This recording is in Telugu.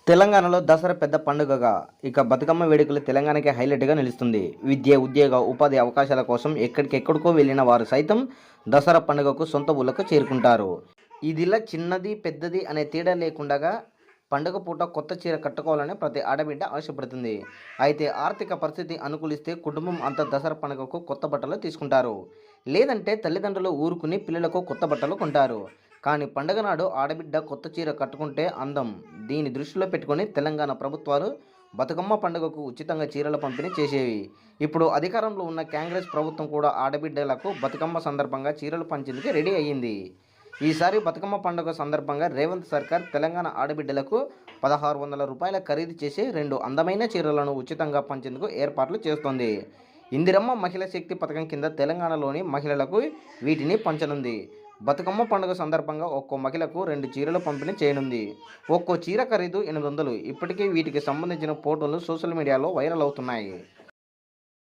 తెలంగాణలో దసరా పెద్ద పండుగగా ఇక బతుకమ్మ వేడుకలు తెలంగాణకి హైలైట్గా నిలుస్తుంది. విద్య, ఉద్యోగ, ఉపాధి అవకాశాల కోసం ఎక్కడికెక్కడికో వెళ్ళిన వారు సైతం దసరా పండుగకు సొంత ఊళ్ళకు చేరుకుంటారు. ఇదిలా చిన్నది పెద్దది అనే తేడా లేకుండా పండుగ పూట కొత్త చీర కట్టుకోవాలని ప్రతి ఆడబిడ్డ ఆశపడుతుంది. అయితే ఆర్థిక పరిస్థితి అనుకూలిస్తే కుటుంబం అంతా దసరా పండుగకు కొత్త బట్టలు తీసుకుంటారు. లేదంటే తల్లిదండ్రులు ఊరుకుని పిల్లలకు కొత్త బట్టలు కొంటారు. కానీ పండుగ నాడు ఆడబిడ్డ కొత్త చీర కట్టుకుంటే అందం. దీన్ని దృష్టిలో పెట్టుకొని తెలంగాణ ప్రభుత్వాలు బతుకమ్మ పండుగకు ఉచితంగా చీరల పంపిణీ చేసేవి. ఇప్పుడు అధికారంలో ఉన్న కాంగ్రెస్ ప్రభుత్వం కూడా ఆడబిడ్డలకు బతుకమ్మ సందర్భంగా చీరలు పంచేందుకు రెడీ అయ్యింది. ఈసారి బతుకమ్మ పండుగ సందర్భంగా రేవంత్ సర్కార్ తెలంగాణ ఆడబిడ్డలకు 1600 రూపాయల ఖరీదు చేసి 2 అందమైన చీరలను ఉచితంగా పంచేందుకు ఏర్పాట్లు చేస్తోంది. ఇందిరమ్మ మహిళా శక్తి పథకం కింద తెలంగాణలోని మహిళలకు వీటిని పంచనుంది. బతుకమ్మ పండుగ సందర్భంగా ఒక్కో మహిళకు 2 చీరలు పంపిణీ చేయనుంది. ఒక్కో చీర ఖరీదు 800. ఇప్పటికే వీటికి సంబంధించిన ఫోటోలు సోషల్ మీడియాలో వైరల్ అవుతున్నాయి.